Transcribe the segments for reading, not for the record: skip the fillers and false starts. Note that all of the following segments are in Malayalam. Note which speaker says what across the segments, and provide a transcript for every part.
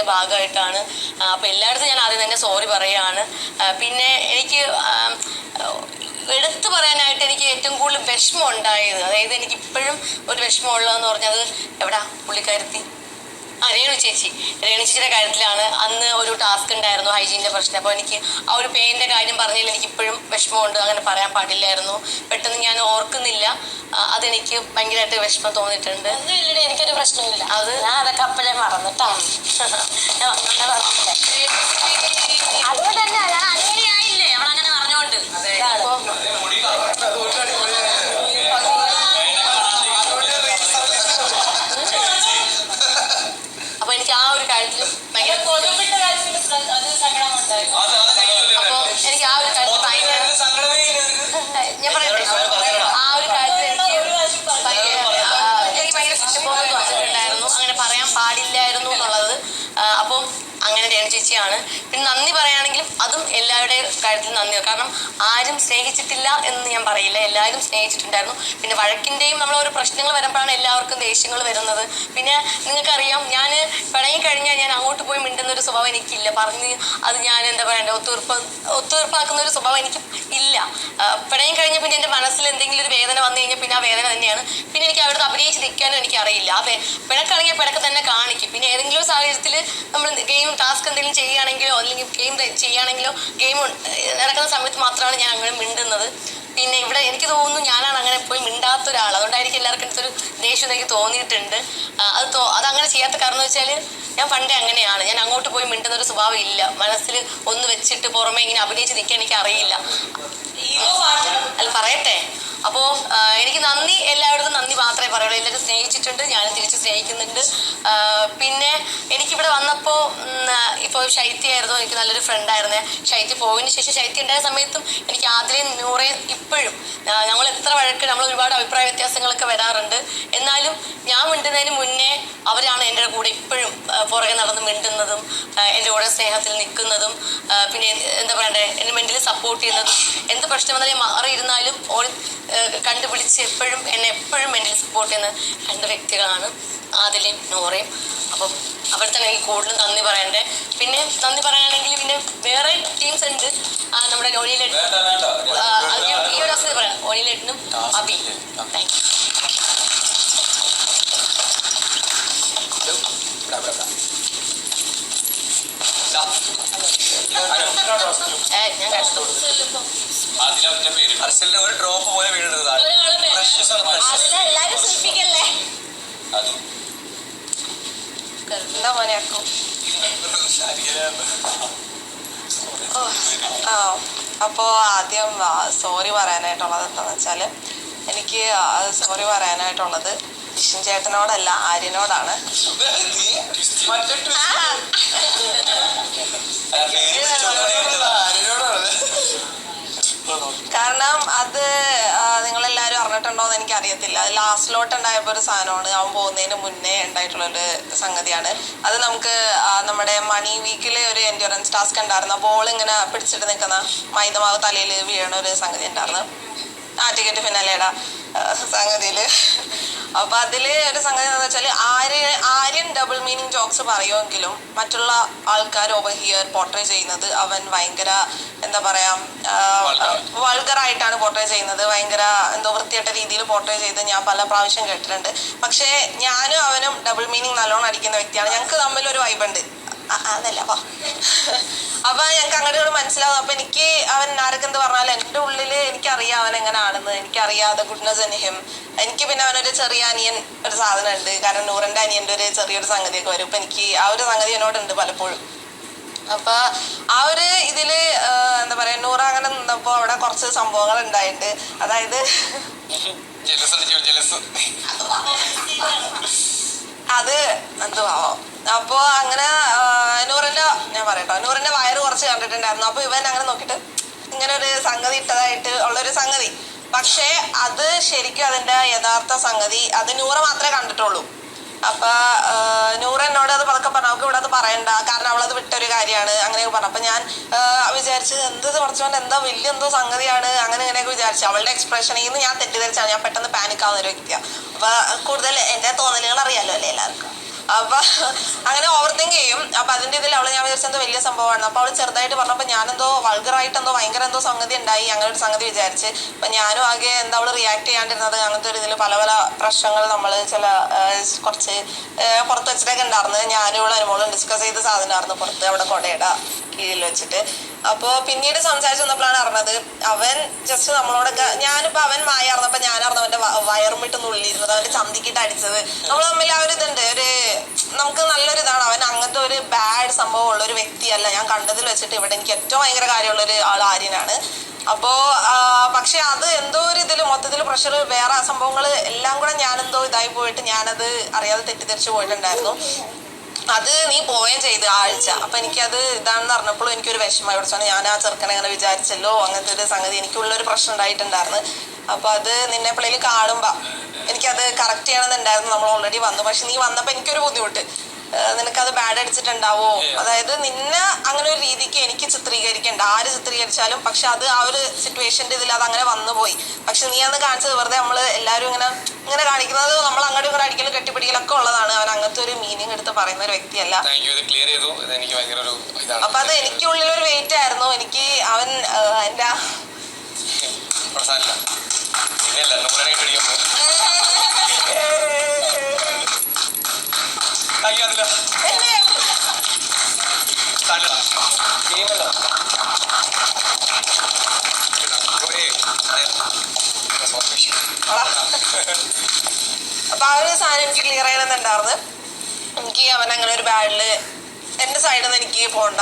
Speaker 1: അതിൻ്റെ ഭാഗമായിട്ടാണ്. അപ്പോൾ എല്ലായിടത്തും ഞാൻ ആദ്യം തന്നെ സോറി പറയുകയാണ്. പിന്നെ എനിക്ക് എടുത്തു പറയാനായിട്ട് എനിക്ക് ഏറ്റവും കൂടുതൽ വിഷമം ഉണ്ടായത്, അതായത് എനിക്കിപ്പോഴും ഒരു വിഷമമുള്ളതെന്ന് പറഞ്ഞത് എവിടാ പുള്ളിക്കാരത്തി രേണു ചേച്ചിയുടെ കാര്യത്തിലാണ്. അന്ന് ഒരു ടാസ്ക് ഉണ്ടായിരുന്നു, ഹൈജീൻ്റെ പ്രശ്നം. അപ്പോൾ എനിക്ക് ആ ഒരു പെയിൻ്റെ കാര്യം പറഞ്ഞതിൽ എനിക്കിപ്പോഴും വിഷമമുണ്ട്. അങ്ങനെ പറയാൻ പാടില്ലായിരുന്നു, പെട്ടെന്ന് ഞാൻ ഓർക്കുന്നില്ല. അതെനിക്ക് ഭയങ്കരമായിട്ട് വിഷമം തോന്നിയിട്ടുണ്ട്.
Speaker 2: എനിക്കൊരു പ്രശ്നമില്ല,
Speaker 1: അത്
Speaker 2: ഞാൻ അതൊക്കെ അപ്പോഴേ മറന്നിട്ടാണ്. അതുകൊണ്ട് തന്നെ ഞാൻ അങ്ങനെയായില്ലേ, അവളങ്ങനെ പറഞ്ഞുകൊണ്ട്.
Speaker 1: അപ്പോൾ എനിക്ക് ആ ഒരു കാര്യത്തിൽ ഭയങ്കര അപ്പോൾ എനിക്ക് ആ ഒരു കാര്യത്തിൽ ഭയങ്കര ഞാൻ പറയട്ടെ, ആ ഒരു കാര്യത്തിൽ എനിക്ക് ഭയങ്കര കുറ്റബോധം തോന്നിയിട്ടുണ്ടായിരുന്നു. അങ്ങനെ പറയാൻ പാടില്ലായിരുന്നു എന്നുള്ളത്. അപ്പോൾ അങ്ങനെ രേണു ചേച്ചിയാണ്. പിന്നെ നന്ദി പറയുകയാണെങ്കിലും അതും എല്ലാവരുടെയും കാര്യത്തിൽ നന്ദി. കാരണം ആരും സ്നേഹിച്ചിട്ടില്ല എന്ന് ഞാൻ പറയില്ല, എല്ലാവരും സ്നേഹിച്ചിട്ടുണ്ടായിരുന്നു. പിന്നെ വഴക്കിൻ്റെയും നമ്മളോരോ പ്രശ്നങ്ങൾ വരുമ്പോഴാണ് എല്ലാവർക്കും ദേഷ്യങ്ങൾ വരുന്നത്. പിന്നെ നിങ്ങൾക്കറിയാം, ഞാൻ പിണങ്ങിക്കഴിഞ്ഞാൽ ഞാൻ അങ്ങോട്ട് പോയി മിണ്ടുന്നൊരു സ്വഭാവം എനിക്കില്ല. പറഞ്ഞ് അത് ഞാൻ എന്താ പറയണ്ടേ, ഒത്തുതീർപ്പാക്കുന്ന ഒരു സ്വഭാവം എനിക്ക് ഇല്ല. പിണങ്ങിക്കഴിഞ്ഞാൽ പിന്നെ എൻ്റെ മനസ്സിൽ എന്തെങ്കിലും ഒരു വേദന വന്നു കഴിഞ്ഞാൽ പിന്നെ ആ വേദന തന്നെയാണ്. പിന്നെ എനിക്ക് അവരുടെ അഭിനയിച്ച് നിൽക്കാനും എനിക്കറിയില്ല. അതെ, പിണക്കാണെങ്കിൽ പിണക്ക് തന്നെ കാണിക്കും. പിന്നെ ഏതെങ്കിലും സാഹചര്യത്തിൽ നമ്മൾ ഗെയിം ടാസ്ക് എന്തെങ്കിലും ചെയ്യുകയാണെങ്കിലോ അല്ലെങ്കിൽ ഗെയിം ചെയ്യുകയാണെങ്കിലോ ഗെയിം നടക്കുന്ന സമയത്ത് മാത്രമാണ് ഞാൻ അങ്ങനെ മിണ്ടുന്നത്. പിന്നെ ഇവിടെ എനിക്ക് തോന്നുന്നു ഞാനാണ് അങ്ങനെ പോയി മിണ്ടാത്ത ഒരാൾ. അതുകൊണ്ടായിരിക്കും എല്ലാവർക്കും അടുത്തൊരു ദേഷ്യം എനിക്ക് തോന്നിയിട്ടുണ്ട്. അതങ്ങനെ ചെയ്യാത്ത കാരണം എന്ന് വെച്ചാൽ ഞാൻ പണ്ടേ അങ്ങനെയാണ്. ഞാൻ അങ്ങോട്ട് പോയി മിണ്ടുന്നൊരു സ്വഭാവം ഇല്ല. മനസ്സിൽ ഒന്ന് വെച്ചിട്ട് പുറമെ ഇങ്ങനെ അഭിനയിച്ച് നിൽക്കാൻ എനിക്ക് അറിയില്ല. അല്ല പറയട്ടെ. അപ്പോൾ എനിക്ക് നന്ദി, എല്ലായിടത്തും നന്ദി മാത്രമേ പറയുള്ളൂ. എല്ലാവരും സ്നേഹിച്ചിട്ടുണ്ട്, ഞാനും തിരിച്ച് സ്നേഹിക്കുന്നുണ്ട്. പിന്നെ എനിക്കിവിടെ വന്നപ്പോൾ ഇപ്പോൾ ശൈത്യയായിരുന്നു എനിക്ക് നല്ലൊരു ഫ്രണ്ടായിരുന്നേ. ശൈത്യ പോയതിന് ശേഷം ശൈത്യ ഉണ്ടായ സമയത്തും എനിക്ക് ആദ്യം നൂറേയും ഇപ്പോഴും ഞങ്ങൾ എത്ര വഴക്ക്, നമ്മൾ ഒരുപാട് അഭിപ്രായ വ്യത്യാസങ്ങളൊക്കെ വരാറുണ്ട്. എന്നാലും ഞാൻ മിണ്ടുന്നതിന് മുന്നേ അവരാണ് എൻ്റെ കൂടെ ഇപ്പോഴും പുറകെ നടന്ന് മിണ്ടുന്നതും എൻ്റെ കൂടെ സ്നേഹത്തിൽ നിൽക്കുന്നതും പിന്നെ എന്താ പറയണ്ടേ, എന്നെ മെൻ്റലി സപ്പോർട്ട് ചെയ്യുന്നതും. എന്ത് പ്രശ്നം വന്നാലും മാറിയിരുന്നാലും കണ്ടുപിടിച്ച് എന്നെ എപ്പോഴും മെൻ്റലി സപ്പോർട്ട് ചെയ്യുന്ന രണ്ട് വ്യക്തികളാണ് ആദിലയും നൂറയും. അപ്പം അവിടെ തന്നെ എനിക്ക് കൂടുതലും നന്ദി പറയണ്ടേ. പിന്നെ നന്ദി പറയുകയാണെങ്കിൽ പിന്നെ വേറെ ടീംസ് ഉണ്ട്. നമ്മുടെ ഒനിലേട്ടൻ, ഈ ഒരു അവസരം പറയാം, ഒനിലേട്ടനും അബി. Thank you. ഞാൻ കണ്ടു
Speaker 3: ഒരു ഡ്രോപ്പ് പോലെ വീഴുന്നത്
Speaker 2: എല്ലാരും ശ്രദ്ധിക്കല്ലേ. എന്താ മോനെയാക്കും. അപ്പോൾ ആദ്യം സോറി പറയാനായിട്ടുള്ളത് എന്താണെന്ന് വെച്ചാൽ, എനിക്ക് സോറി പറയാനായിട്ടുള്ളത് ജിഷിൻ ചേട്ടനോടല്ല, ആര്യനോടാണ്. കാരണം അത് നിങ്ങളെല്ലാവരും അറിഞ്ഞിട്ടുണ്ടോയെന്ന് എനിക്കറിയത്തില്ല. അത് ലാസ്റ്റിലോട്ട് ഉണ്ടായപ്പോൾ ഒരു സാധനമാണ്, അവൻ പോകുന്നതിന് മുന്നേ ഉണ്ടായിട്ടുള്ളൊരു സംഗതിയാണ്. അത് നമുക്ക് നമ്മുടെ മണി വീക്കിലെ ഒരു എൻഡ്യൂറൻസ് ടാസ്ക് ഉണ്ടായിരുന്നു. ബോൾ ഇങ്ങനെ പിടിച്ചിട്ട് നിൽക്കുന്ന മൈദമാവ് തലയിൽ വീഴണ ഒരു സംഗതി ഉണ്ടായിരുന്നു, ടിക്കറ്റ് ഫിനാലയുടെ സംഗതിയിൽ. അപ്പോൾ അതിൽ ഒരു സംഗതി എന്താണെന്ന് വെച്ചാൽ, ആര്യൻ ഡബിൾ മീനിങ് ജോക്സ് പറയുമെങ്കിലും മറ്റുള്ള ആൾക്കാർ ഓവർ ഹിയർ പോർട്രേ ചെയ്യുന്നത് അവൻ ഭയങ്കര എന്താ പറയുക, വൾഗറായിട്ടാണ് പോർട്രേ ചെയ്യുന്നത്. ഭയങ്കര എന്തോ വൃത്തിയായിട്ട രീതിയിൽ പോർട്രേ ചെയ്ത് ഞാൻ പല പ്രാവശ്യം കേട്ടിട്ടുണ്ട്. പക്ഷേ ഞാനും അവനും ഡബിൾ മീനിങ് നല്ലോണം അടിക്കുന്ന വ്യക്തിയാണ്. ഞങ്ങൾക്ക് തമ്മിലൊരു വൈബുണ്ട്. അതല്ല അപ്പൊ ഞങ്ങൾക്ക് അങ്ങോട്ട് മനസ്സിലാവും. അപ്പൊ എനിക്ക് അവൻ ആരൊക്കെന്ത് പറഞ്ഞാലും എൻ്റെ ഉള്ളിൽ എനിക്കറിയാം അവൻ എങ്ങനെയാണെന്ന്. എനിക്കറിയാതെ ഗുഡ്നസ് ഇൻ ഹിം. എനിക്ക് പിന്നെ അവനൊരു ചെറിയ അനിയൻ ഒരു സാധനം ഉണ്ട്. കാരണം നൂറിൻ്റെ അനിയൻ്റെ ഒരു ചെറിയൊരു സംഗതിയൊക്കെ വരും. ഇപ്പൊ എനിക്ക് ആ ഒരു സംഗതി എന്നോടുണ്ട് പലപ്പോഴും. അപ്പൊ ആ ഒരു ഇതില് എന്താ പറയാ, നൂറ അങ്ങനെ നിന്നപ്പോ അവിടെ കുറച്ച് സംഭവങ്ങൾ ഉണ്ടായിട്ട്, അതായത് അത് എന്തുവാവോ. അപ്പോൾ അങ്ങനെ ഞാൻ പറയട്ടോ, നൂറിന്റെ വയറ് കുറച്ച് കണ്ടിട്ടുണ്ടായിരുന്നു. അപ്പൊ ഇവൻ അങ്ങനെ നോക്കിയിട്ട് ഇങ്ങനെ ഒരു സംഗതി ഇട്ടതായിട്ട് ഉള്ളൊരു സംഗതി. പക്ഷേ അത് ശരിക്കും അതിന്റെ യഥാർത്ഥ സംഗതി അത് നൂറ മാത്രമേ കണ്ടിട്ടുള്ളൂ. അപ്പൊ നൂറ് എന്നോട് അത് പതുക്കെ പറഞ്ഞു, അവൾക്ക് ഇവിടെ അത് പറയണ്ട, കാരണം അവളത് വിട്ടൊരു കാര്യമാണ് അങ്ങനെയൊക്കെ പറഞ്ഞു. അപ്പൊ ഞാൻ വിചാരിച്ച് എന്തത് കുറച്ചുകൊണ്ട് എന്താ വലിയ എന്തോ സംഗതിയാണ് അങ്ങനെ ഇങ്ങനെയൊക്കെ വിചാരിച്ചു. അവളുടെ എക്സ്പ്രഷനിൽ നിന്ന് ഞാൻ തെറ്റിദ്ധരിച്ചാണ്. ഞാൻ പെട്ടെന്ന് പാനിക് ആവുന്ന ഒരു വ്യക്തിയാണ്. അപ്പൊ കൂടുതൽ എൻ്റെ തോന്നലുകൾ അറിയാലോ അല്ലേ എല്ലാവർക്കും. അപ്പൊ അങ്ങനെ ഓവർ തിങ്ക് ചെയ്യും. അപ്പൊ അതിന്റെ ഇതിൽ അവള് ഞാൻ വിചാരിച്ചെന്തോ വലിയ സംഭവമാണ്. അപ്പൊ അവള് ചെറുതായിട്ട് പറഞ്ഞപ്പോ ഞാനെന്തോ വൾഗറായിട്ട് എന്തോ ഭയങ്കര എന്തോ സംഗതി ഉണ്ടായി, അങ്ങനെ ഒരു സംഗതി വിചാരിച്ച്. അപ്പൊ ഞാനും ആകെ എന്താ അവള് റിയാക്ട് ചെയ്യാണ്ടിരുന്നത്, അങ്ങനത്തെ ഒരു ഇതിൽ പല പല പ്രശ്നങ്ങൾ നമ്മൾ ചില കുറച്ച് പുറത്ത് വെച്ചിട്ടൊക്കെ ഉണ്ടായിരുന്നു. ഞാനും ഇവിടെ അനുമോളും ഡിസ്കസ് ചെയ്ത സാധനമായിരുന്നു പുറത്ത് അവിടെ കൊടയുടെ കീഴിൽ വെച്ചിട്ട്. അപ്പോൾ പിന്നീട് സംസാരിച്ച് വന്നപ്പോഴാണ് അറിഞ്ഞത് അവൻ ജസ്റ്റ് നമ്മളോടൊക്കെ, ഞാനിപ്പോൾ അവൻ മായാർന്നപ്പോൾ ഞാനായിരുന്നു അവൻ്റെ വയറുമിട്ട് നുള്ളിയിരുന്നത്, അവൻ്റെ ചന്തിക്കിട്ട് അടിച്ചത്. നമ്മൾ തമ്മിൽ ആ ഒരു ഇതുണ്ട്, ഒരു നമുക്ക് നല്ലൊരു ഇതാണ്. അവൻ അങ്ങനത്തെ ഒരു ബാഡ് സംഭവം ഉള്ള ഒരു വ്യക്തിയല്ല. ഞാൻ കണ്ടതിൽ വെച്ചിട്ട് ഇവിടെ എനിക്ക് ഏറ്റവും ഭയങ്കര കാര്യമുള്ളൊരു ആൾ ആര്യനാണ്. അപ്പോൾ പക്ഷെ അത് എന്തോ ഒരു ഇതിൽ മൊത്തത്തിൽ പ്രഷർ, വേറെ സംഭവങ്ങൾ എല്ലാം കൂടെ ഞാനെന്തോ ഇതായി പോയിട്ട് ഞാനത് അറിയാതെ തെറ്റിദ്ധരിച്ച് പോയിട്ടുണ്ടായിരുന്നു. അത് നീ പോവുകയും ചെയ്ത് ആഴ്ച. അപ്പൊ എനിക്കത് ഇതാണെന്ന് പറഞ്ഞപ്പോഴും എനിക്കൊരു വിഷമമായി. പഠിച്ചോണ്ട് ഞാൻ ആ ചെറുക്കനെ അങ്ങനെ വിചാരിച്ചല്ലോ, അങ്ങനത്തെ ഒരു സംഗതി എനിക്കുള്ളൊരു പ്രശ്നം ഉണ്ടായിട്ടുണ്ടായിരുന്നു. അപ്പൊ അത് നിന്നെ എപ്പോഴേലും കാണുമ്പോ എനിക്കത് കറക്റ്റ് ചെയ്യണമെന്നുണ്ടായിരുന്നു. നമ്മൾ ഓൾറെഡി വന്നു, പക്ഷെ നീ വന്നപ്പോ എനിക്കൊരു ബുദ്ധിമുട്ട്. നിനക്കത് ബാഡ് അടിച്ചിട്ടുണ്ടാവോ, അതായത് നിന്നെ അങ്ങനെ ഒരു രീതിക്ക് എനിക്ക് ചിത്രീകരിക്കണ്ട, ആര് ചിത്രീകരിച്ചാലും. പക്ഷെ അത് ആ ഒരു സിറ്റുവേഷന്റെ ഇതിൽ അത് അങ്ങനെ വന്നുപോയി. പക്ഷെ നീ അന്ന് കാണിച്ചത് വെറുതെ നമ്മൾ എല്ലാവരും ഇങ്ങനെ കാണിക്കുന്നത്, നമ്മൾ അങ്ങോട്ടും ഇങ്ങോട്ട് അടിക്കലും കെട്ടിപ്പിടിക്കലൊക്കെ ഉള്ളതാണ്. അവൻ അങ്ങനത്തെ ഒരു മീനിങ് എടുത്ത് പറയുന്ന ഒരു വ്യക്തിയല്ല. അപ്പൊ അത് എനിക്കുള്ളിലൊരു വെയിറ്റ് ആയിരുന്നു. എനിക്ക് അവൻ എന്റെ അപ്പൊ ആ ഒരു സാധനം എനിക്ക് ക്ലിയർ ചെയ്യണമെന്നുണ്ടായിരുന്നു. എനിക്ക് അവൻ അങ്ങനെ ഒരു ബാഡില് എന്റെ സൈഡിൽ നിന്ന് എനിക്ക് പോണ്ട,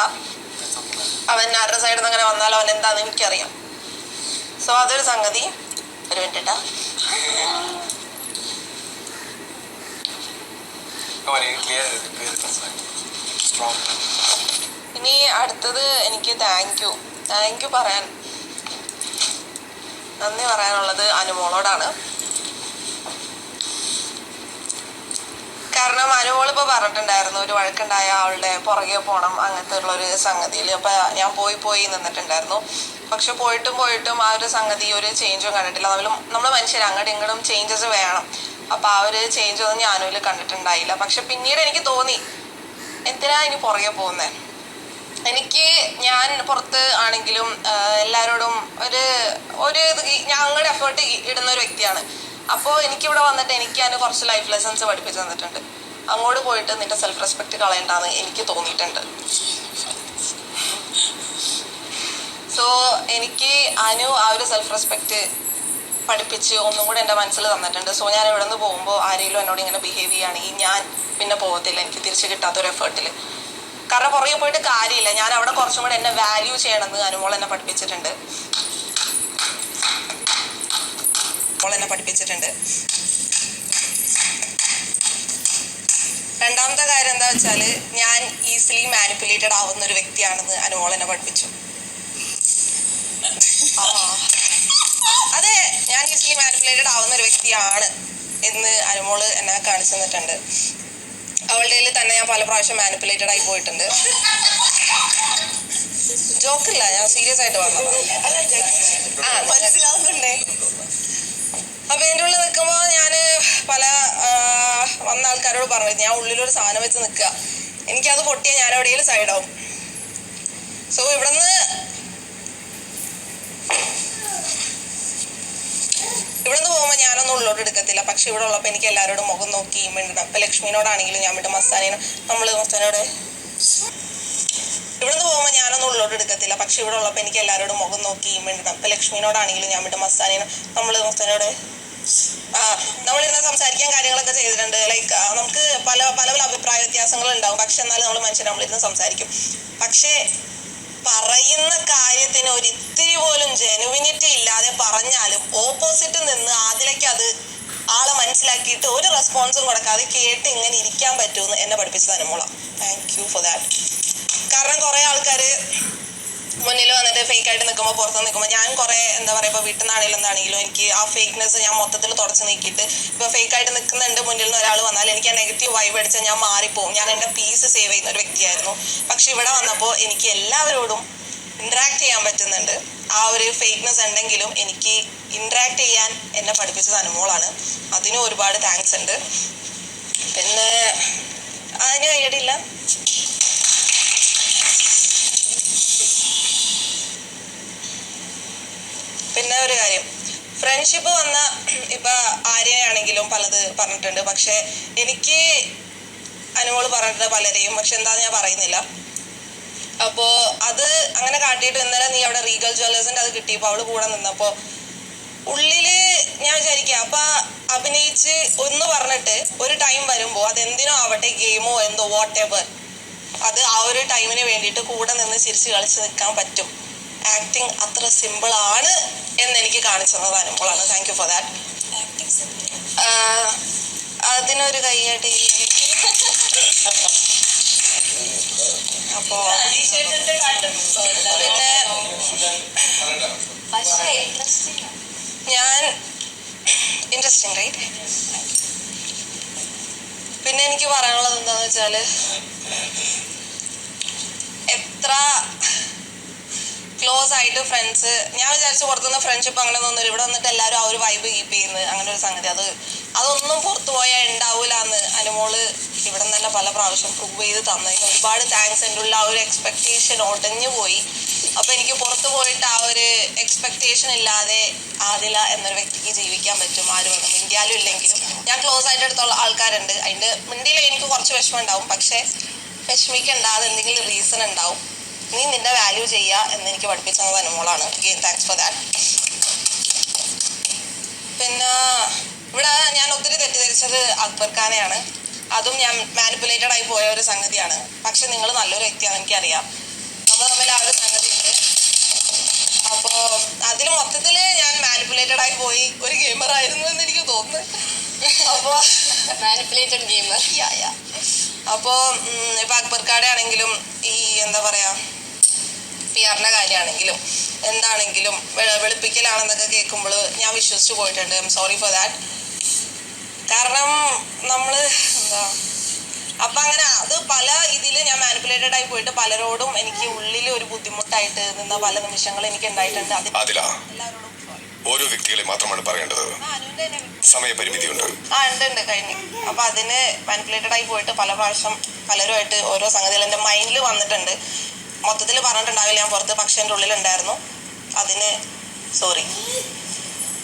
Speaker 2: അവൻ ആരുടെ സൈഡിൽ നിന്ന് അങ്ങനെ വന്നാലും അവൻ എന്താന്ന് എനിക്കറിയാം. സോ അതൊരു സംഗതി. ഒരു മിനിറ്റാ, ഇനി അടുത്തത് എനിക്ക് താങ്ക് യു പറയാൻ, നന്ദി പറയാനുള്ളത് അനുമോളോടാണ്. കാരണം അനുമോളിപ്പോൾ പറഞ്ഞിട്ടുണ്ടായിരുന്നു ഒരു വഴക്കുണ്ടായ ആളുടെ പുറകെ പോകണം അങ്ങനത്തെ ഉള്ളൊരു സംഗതിയിൽ. അപ്പം ഞാൻ പോയി നിന്നിട്ടുണ്ടായിരുന്നു. പക്ഷെ പോയിട്ടും ആ ഒരു സംഗതി ഒരു ചേഞ്ചും കണ്ടിട്ടില്ല. നമ്മൾ മനുഷ്യർ അങ്ങോട്ടും ഇങ്ങോട്ടും ചേഞ്ചസ് വേണം. അപ്പം ആ ഒരു ചേഞ്ച് ഒന്നും ഞാനും കണ്ടിട്ടുണ്ടായില്ല. പക്ഷെ പിന്നീട് എനിക്ക് തോന്നി എന്തിനാ ഇനി പുറകെ പോകുന്നത്. ഞാൻ പുറത്ത് ആണെങ്കിലും എല്ലാവരോടും ഒരു ഞാൻ അങ്ങോട്ട് എഫേർട്ട് ഇടുന്ന ഒരു വ്യക്തിയാണ്. അപ്പോൾ എനിക്കിവിടെ വന്നിട്ട് എനിക്ക് അതിന് കുറച്ച് ലൈഫ് ലെസൺസ് പഠിപ്പിച്ച് തന്നിട്ടുണ്ട്. അങ്ങോട്ട് പോയിട്ട് നിന്റെ സെൽഫ് റെസ്പെക്റ്റ് കളയണ്ടെന്ന് എനിക്ക് തോന്നിയിട്ടുണ്ട്. സോ എനിക്ക് അനു ആ ഒരു സെൽഫ് റെസ്പെക്റ്റ് പഠിപ്പിച്ച് ഒന്നും കൂടെ എൻ്റെ മനസ്സിൽ തന്നിട്ടുണ്ട്. സോ ഞാൻ ഇവിടെ നിന്ന് പോകുമ്പോൾ ആരെങ്കിലും എന്നോട് ഇങ്ങനെ ബിഹേവ് ചെയ്യുകയാണെങ്കിൽ ഞാൻ പിന്നെ പോകത്തില്ല, എനിക്ക് തിരിച്ച് കിട്ടാത്തൊരു എഫേർട്ടിൽ. കാരണം പുറകെ പോയിട്ട് കാര്യമില്ല. ഞാൻ അവിടെ കുറച്ചും കൂടെ എന്നെ വാല്യൂ ചെയ്യണമെന്ന് അനുമോൾ എന്നെ പഠിപ്പിച്ചിട്ടുണ്ട്. രണ്ടാമത്തെ കാര്യം എന്താ വെച്ചാൽ ഞാൻ ഈസിലി മാനിപ്പുലേറ്റഡ് ആവുന്ന ഒരു വ്യക്തിയാണെന്ന് അനുമോൾ എന്നെ പഠിപ്പിച്ചു. അതെ, ഞാൻ ഈസിലി മാനിപ്പുലേറ്റഡ് ആവുന്ന ഒരു വ്യക്തിയാണ് എന്ന് അനുമോള് എന്നെ കാണിച്ചു തന്നിട്ടുണ്ട്. അവളുടെ തന്നെ ഞാൻ പല പ്രാവശ്യം മാനിപ്പുലേറ്റഡ് ആയി പോയിട്ടുണ്ട്. ജോക്കല്ല, ഞാൻ സീരിയസ് ആയിട്ട് വന്നതാണ്. മനസ്സിലാവുന്നുണ്ടേ. അപ്പൊ എൻ്റെ ഉള്ളിൽ നിൽക്കുമ്പോൾ ഞാൻ പല വന്ന ആൾക്കാരോട് പറഞ്ഞു ഞാൻ ഉള്ളിലൊരു സാധനം വെച്ച് നിൽക്കുക, എനിക്കത് പൊട്ടിയാൽ ഞാൻ എവിടെയെങ്കിലും സൈഡാവും. സോ ഇവിടുന്ന് പോകുമ്പോൾ ഞാനൊന്നും ഉള്ളോട്ട് എടുക്കത്തില്ല. പക്ഷെ ഇവിടെ ഉള്ളപ്പോൾ എനിക്ക് എല്ലാവരോടും മുഖം നോക്കി മിണ്ടണം. ഇപ്പൊ ലക്ഷ്മിനോടാണെങ്കിലും ഞാൻ മിണ്ടും, മസ്താനോട് ഇവിടുന്ന് പോകുമ്പോൾ ഞാനൊന്നും ഉള്ളോട്ട് എടുക്കത്തില്ല. പക്ഷെ ഇവിടെ ഉള്ളപ്പോൾ എനിക്ക് എല്ലാവരോടും മുഖം നോക്കി മിണ്ടണം. ഇപ്പൊ ലക്ഷ്മിനോടാണെങ്കിലും ഞാൻ മിണ്ടും, മസ്താനോട് നമ്മളിരുന്ന് സംസാരിക്കാൻ കാര്യങ്ങളൊക്കെ ചെയ്തിട്ടുണ്ട്. ലൈക്ക് നമുക്ക് പല അഭിപ്രായ വ്യത്യാസങ്ങൾ ഉണ്ടാവും. പക്ഷെ എന്നാലും നമ്മളിരുന്ന് സംസാരിക്കും. പക്ഷേ പറയുന്ന കാര്യത്തിന് ഒരു ഇത്തിരി പോലും ജെനുവിനിറ്റി ഇല്ലാതെ പറഞ്ഞാലും ഓപ്പോസിറ്റ് നിന്ന് അതിലേക്ക് അത് ആളെ മനസ്സിലാക്കിയിട്ട് ഒരു റെസ്പോൺസും കൊടുക്കാതെ കേട്ട് ഇങ്ങനെ ഇരിക്കാൻ പറ്റുമെന്ന് എന്നെ പഠിപ്പിച്ചത് അനുമോള. Thank you for that. കാരണം കുറേ ആൾക്കാർ മുന്നിൽ വന്നിട്ട് ഫേക്ക് ആയിട്ട് നിൽക്കുമ്പോൾ പുറത്ത് നിൽക്കുമ്പോൾ ഞാൻ കുറേ എന്താ പറയുക, ഇപ്പോൾ വീട്ടിൽ നിന്നാണെങ്കിലും എന്താണെങ്കിലും എനിക്ക് ആ ഫേക്ക്നെസ് ഞാൻ മൊത്തത്തിൽ തുടച്ച് നീക്കിയിട്ട് ഇപ്പോൾ ഫേക്ക് ആയിട്ട് നിൽക്കുന്നുണ്ട് മുന്നിൽ നിന്ന് ഒരാൾ വന്നാൽ എനിക്ക് ആ നെഗറ്റീവ് വൈബ് അടിച്ചാൽ ഞാൻ മാറിപ്പോവും. ഞാൻ എൻ്റെ പീസ് സേവ് ചെയ്യുന്ന ഒരു വ്യക്തിയായിരുന്നു. പക്ഷെ ഇവിടെ വന്നപ്പോൾ എനിക്ക് എല്ലാവരോടും ഇൻട്രാക്ട് ചെയ്യാൻ പറ്റുന്നുണ്ട്. ആ ഒരു ഫേക്ക്നെസ് ഉണ്ടെങ്കിലും എനിക്ക് ഇൻട്രാക്ട് ചെയ്യാൻ എന്നെ പഠിപ്പിച്ചത് അനുമോളാണ്. അതിനും ഒരുപാട് താങ്ക്സ് ഉണ്ട്. പിന്നെ അതിന് കൈയടിയില്ല. പിന്നെ ഒരു കാര്യം, ഫ്രണ്ട്ഷിപ്പ് വന്ന ഇപ്പൊ ആരെയാണെങ്കിലും പലത് പറഞ്ഞിട്ടുണ്ട്. പക്ഷെ എനിക്ക് അനുമോള് പറഞ്ഞിട്ടുണ്ട് പലരെയും, പക്ഷെ എന്താന്ന് ഞാൻ പറയുന്നില്ല. അപ്പോ അത് അങ്ങനെ കാട്ടിയിട്ട് ഇന്നലെ നീ അവിടെ റീഗൽ ജ്വല്ലേഴ്സിന്റെ അത് കിട്ടിയപ്പോ അവള് കൂടെ നിന്നപ്പോ ഉള്ളില് ഞാൻ വിചാരിക്കുക, അപ്പൊ അഭിനയിച്ച് ഒന്ന് പറഞ്ഞിട്ട് ഒരു ടൈം വരുമ്പോ അതെന്തിനോ ആവട്ടെ, ഗെയിമോ എന്തോ വാട്ട് എവർ, അത് ആ ഒരു ടൈമിന് വേണ്ടിയിട്ട് കൂടെ നിന്ന് ചിരിച്ച് കളിച്ച് നിൽക്കാൻ പറ്റും. ആക്ടിങ് അത്ര സിമ്പിൾ ആണ് എന്ന് എനിക്ക് കാണിച്ചു തന്നത് അനുമോളാണ്. Thank you for that. അതിനൊരു കൈയടി. അപ്പോ പിന്നെ ഞാൻ ഇൻട്രസ്റ്റിംഗ് റൈറ്റ്. പിന്നെ എനിക്ക് പറയാനുള്ളത് എന്താന്ന് വെച്ചാല്, എത്ര ക്ലോസ് ആയിട്ട് ഫ്രണ്ട്സ്, ഞാൻ വിചാരിച്ചു പുറത്തുനിന്ന് ഫ്രണ്ട്ഷിപ്പ് അങ്ങനെ ഒന്നും ഇവിടെ വന്നിട്ട് എല്ലാവരും ആ ഒരു വൈബ് കീപ്പ് ചെയ്യുന്നത്, അങ്ങനെ ഒരു സംഗതി അതൊന്നും പുറത്തു പോയാൽ ഉണ്ടാവൂല എന്ന് അനുമോള് ഇവിടെ നിന്നല്ല പല പ്രാവശ്യം പ്രൂവ് ചെയ്ത് തന്നതിന് ഒരുപാട് താങ്ക്സ്. എൻ്റെ ഉള്ള ആ ഒരു എക്സ്പെക്ടേഷൻ ഒടഞ്ഞു പോയി. അപ്പൊ എനിക്ക് പുറത്തു പോയിട്ട് ആ ഒരു എക്സ്പെക്ടേഷൻ ഇല്ലാതെ ആദില എന്നൊരു വ്യക്തിക്ക് ജീവിക്കാൻ പറ്റും. ആര് വന്നും ഇന്ത്യയിലും ഇല്ലെങ്കിലും ഞാൻ ക്ലോസ് ആയിട്ട് എടുത്തുള്ള ആൾക്കാരുണ്ട്. അതിന്റെ മിണ്ടിയിൽ എനിക്ക് കുറച്ച് വിഷമം ഉണ്ടാവും, പക്ഷെ വിഷമിക്കണ്ട, അതെന്തെങ്കിലും റീസൺ ഉണ്ടാവും. നീ നിന്റെ വാല്യൂ ചെയ്യുക എന്ന് എനിക്ക് പഠിപ്പിച്ചത് അനുമോളാണ്. Again thanks for that. പിന്നെ ഇവിടെ ഞാൻ ഒത്തിരി തെറ്റിദ്ധരിച്ചത് അക്ബർ ഖാനെയാണ്. അതും ഞാൻ മാനിപ്പുലേറ്റഡ് ആയി പോയ ഒരു സംഗതിയാണ്. പക്ഷെ നിങ്ങൾ നല്ലൊരു വ്യക്തിയാണ്, എനിക്കറിയാം. നമ്മൾ തമ്മിൽ ആ ഒരു സംഗതി ഉണ്ട്. അപ്പോ അതിൽ മൊത്തത്തില് ഞാൻ മാനിപ്പുലേറ്റഡ് ആയി പോയി ഒരു ഗെയിമർ ആയിരുന്നു എന്ന് എനിക്ക് തോന്നുന്നു. അപ്പോ
Speaker 1: മാനിപ്പുലേറ്റഡ് ഗെയിമർ.
Speaker 2: അപ്പോ ഇപ്പൊ അക്ബർ ഖാടെ ആണെങ്കിലും ഈ എന്താ പറയാ PR-ന്റെ കാര്യമാണെങ്കിലും എന്താണെങ്കിലും വെളുപ്പിക്കലാണെന്നൊക്കെ കേൾക്കുമ്പോൾ ഞാൻ വിശ്വസിച്ചു പോയിട്ടുണ്ട്. I am sorry four that. കാരണം നമ്മള് എന്താ അപ്പൊ അങ്ങനെ അത് പല ഇതിൽ ഞാൻ മാനിപ്പുലേറ്റഡ് ആയി പോയിട്ട് പലരോടും എനിക്ക് ഉള്ളിൽ ഒരു ബുദ്ധിമുട്ടായിട്ട് നിന്ന പല നിമിഷങ്ങൾ എനിക്ക് ഉണ്ടായിട്ടുണ്ട്. എല്ലാവരോടും
Speaker 4: ഓരോ വ്യക്തികളെ മാത്രമാണ് പറയേണ്ടത്. സമയപരിമിതിയുണ്ട്.
Speaker 2: ഉണ്ട് കഴിഞ്ഞു. അപ്പൊ അതിന് മാനിപ്പുലേറ്റഡ് ആയി പോയിട്ട് പല പ്രാവശ്യം പലരുമായിട്ട് ഓരോ സംഗതികൾ എൻ്റെ മൈൻഡിൽ വന്നിട്ടുണ്ട്. മൊത്തത്തിൽ പറഞ്ഞിട്ടുണ്ടാവില്ല ഞാൻ പുറത്ത്, പക്ഷെ എൻ്റെ ഉള്ളിലുണ്ടായിരുന്നു. അതിന് സോറി.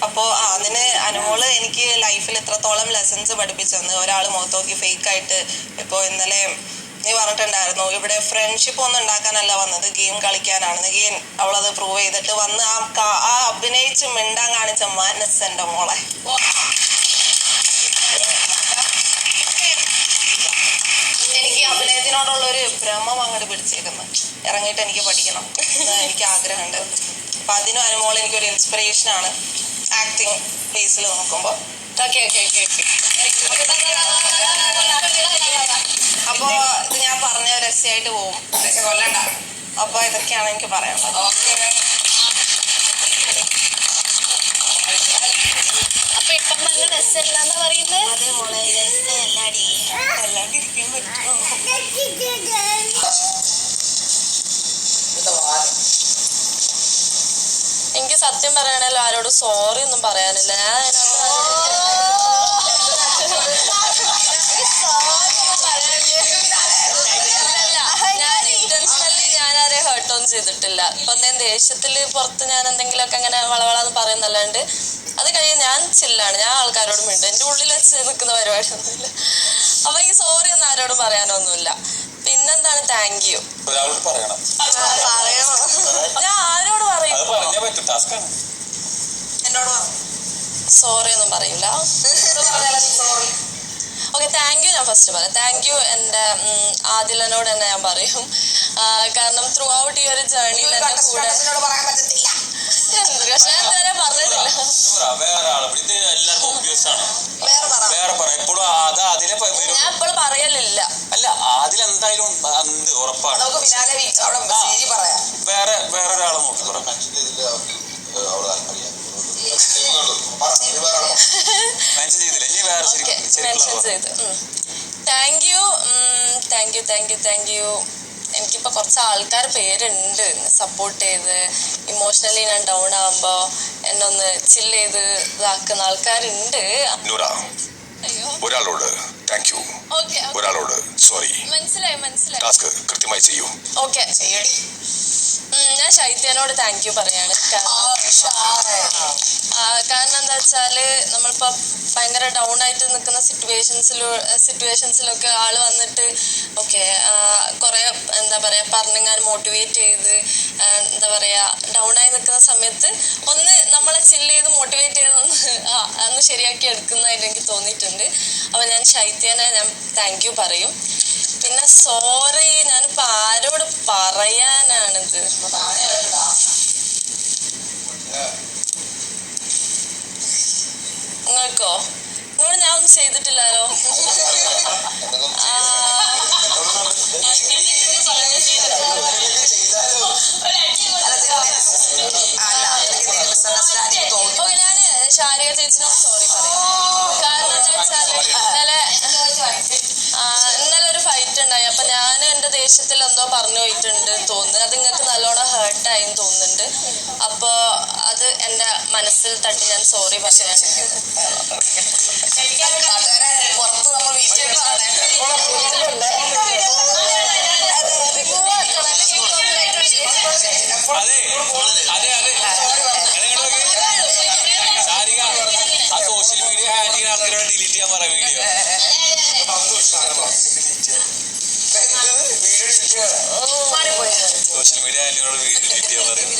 Speaker 2: അപ്പോൾ അതിന് അനുമോള് എനിക്ക് ലൈഫിൽ എത്രത്തോളം ലെസൺസ് പഠിപ്പിച്ചെന്ന്, ഒരാൾ മുഖത്ത് നോക്കി ഫേക്കായിട്ട് ഇപ്പോൾ ഇന്നലെ നീ പറഞ്ഞിട്ടുണ്ടായിരുന്നു ഇവിടെ ഫ്രണ്ട്ഷിപ്പ് ഒന്നും ഉണ്ടാക്കാനല്ല വന്നത്, ഗെയിം കളിക്കാനാണ്. ഗെയിം അവളത് പ്രൂവ് ചെയ്തിട്ട് വന്ന് ആ അഭിനയിച്ച് മിണ്ടാൻ കാണിച്ച മാനസ് എൻ്റെ മോളെ. എനിക്ക് അഭിനയത്തിനോടുള്ളൊരു ഭ്രമം അങ്ങോട്ട് പിടിച്ചേക്കുന്നു. ഇറങ്ങിയിട്ട് എനിക്ക് പഠിക്കണം എന്ന് എനിക്ക് ആഗ്രഹമുണ്ട്. അപ്പം അതിനും അനുമോൾ എനിക്കൊരു ഇൻസ്പിറേഷനാണ് ആക്ടിങ് ബേസിൽ നോക്കുമ്പോൾ. അപ്പോൾ ഇത് ഞാൻ പറഞ്ഞ രഹസ്യമായിട്ട് പോകും, കൊല്ലണ്ട. അപ്പോൾ ഇതൊക്കെയാണ് എനിക്ക് പറയാനുള്ളത്.
Speaker 1: അപ്പൊ ഇപ്പം നല്ല രസമല്ലാന്ന് പറയുന്നത്?
Speaker 2: അതെ മോളെ, രസമല്ലാടി, അല്ലാണ്ട് ഇരിക്കാൻ പറ്റുമോ?
Speaker 1: എനിക്ക് സത്യം പറയണല്ലോ ആരോടും സോറി ഒന്നും പറയാനില്ല. ഞാൻ ഇന്റൻഷനലി ഞാനാരെയും ഹേർട്ടൊന്നും ചെയ്തിട്ടില്ല. ഇപ്പൊ എന്തേലും ദേഷ്യത്തില് പുറത്ത് ഞാൻ എന്തെങ്കിലുമൊക്കെ അങ്ങനെ വളവളാന്ന് പറയുന്നല്ലാണ്ട് അത് കഴിഞ്ഞ് ഞാൻ ചില്ലാണ്. ഞാൻ ആൾക്കാരോട് മിണ്ടും. എൻ്റെ ഉള്ളിൽ വെച്ച് നിൽക്കുന്ന പരിപാടിയൊന്നുമില്ല. അപ്പൊ ഈ സോറി ഒന്നും ആരോടും പറയാനൊന്നുമില്ല. പിന്നെന്താണ് താങ്ക് യു
Speaker 3: പറയണം.
Speaker 1: ഞാൻ ആരോട് പറയും?
Speaker 2: എന്നോട്
Speaker 1: സോറി ഒന്നും പറയില്ല. ഓക്കെ, താങ്ക് യു ഞാൻ ഫസ്റ്റ് പറയാം. താങ്ക് യു എൻ്റെ ആദിലനോട് തന്നെ ഞാൻ പറയും. കാരണം ത്രൂ ഔട്ട് ഈ ഒരു ജേർണിയിൽ എൻ്റെ കൂടെ പക്ഷെ ഞാൻ ഇതുവരെ പറഞ്ഞിട്ടില്ല. ഞാൻ എപ്പോഴും പറയലില്ല.
Speaker 3: അല്ല അതിലെന്തായാലും ഉറപ്പാണ്. വേറെ ഒരാളെ നോക്കി പറയാം. മെൻഷൻ ചെയ്തില്ല, ഇനി വേറെ
Speaker 1: മെൻഷൻ ചെയ്ത് താങ്ക് യു. എനിക്കിപ്പോൾ കുറച്ച് ആൾക്കാർ പേരുണ്ട് സപ്പോർട്ട് ചെയ്ത്, ഇമോഷണലി ഞാൻ ഡൗൺ ആകുമ്പോൾ എന്നെ ഒന്ന് ചില്ല് ചെയ്ത് ഇതാക്കുന്ന ആൾക്കാരുണ്ട്.
Speaker 4: ഒരാളോട് താങ്ക് യു,
Speaker 5: ഓക്കെ
Speaker 4: ഒരാളോട് സോറി.
Speaker 5: മനസ്സിലായി
Speaker 4: ടാസ്ക് കൃത്യമായി ചെയ്യൂ.
Speaker 5: ഓക്കെ ഞാൻ ശൈത്യനോട് താങ്ക് യു പറയാണ്. കാരണം എന്താ വെച്ചാല് നമ്മളിപ്പോ ഭയങ്കര ഡൗൺ ആയിട്ട് നിൽക്കുന്ന സിറ്റുവേഷൻസിലൊക്കെ ആള് വന്നിട്ട് ഓക്കെ കുറെ എന്താ പറയാ പറഞ്ഞാൽ മോട്ടിവേറ്റ് ചെയ്ത് എന്താ പറയാ ഡൗൺ ആയി നിൽക്കുന്ന സമയത്ത് ഒന്ന് നമ്മളെ ചില്ല് ചെയ്ത് മോട്ടിവേറ്റ് ചെയ്തൊന്ന് അന്ന് ശരിയാക്കി എടുക്കുന്നതായിട്ട് എനിക്ക് തോന്നിയിട്ടുണ്ട്. അപ്പൊ ഞാൻ ശൈത്യനെ ഞാൻ താങ്ക് യു പറയും. പിന്നെ സോറി ഞാനിപ്പോ ആരോട് പറയാനാണിത്? നിങ്ങൾക്കോ? നിങ്ങളോട് ഞാൻ ഒന്നും ചെയ്തിട്ടില്ലല്ലോ. ഓക്കെ ഞാന് ശാരിക ചേച്ചിനോട് സോറി പറയാം. കാരണം എന്താ വെച്ചാല് ഇന്നലെ ഒരു ഫൈറ്റ് ഉണ്ടായി. അപ്പൊ ഞാൻ എന്റെ ദേഷ്യത്തിൽ എന്തോ പറഞ്ഞു പോയിട്ടുണ്ട് തോന്നുന്നു. അത് നിങ്ങൾക്ക് നല്ലോണം ഹേർട്ടായും തോന്നുന്നുണ്ട്. അപ്പൊ അത് എന്റെ മനസ്സിൽ തട്ടി ഞാൻ സോറി പറയാം.
Speaker 3: ആ സോഷ്യൽ മീഡിയ ഹാൻഡിൽ ചെയ്യുന്ന ആൾക്കാരോട് ഡിലീറ്റ് ചെയ്യാൻ പറയാം വീഡിയോ. സോഷ്യൽ മീഡിയ ഹാൻഡിലിനോട് വീഡിയോ ഡിലീറ്റ് ചെയ്യാൻ പറയും.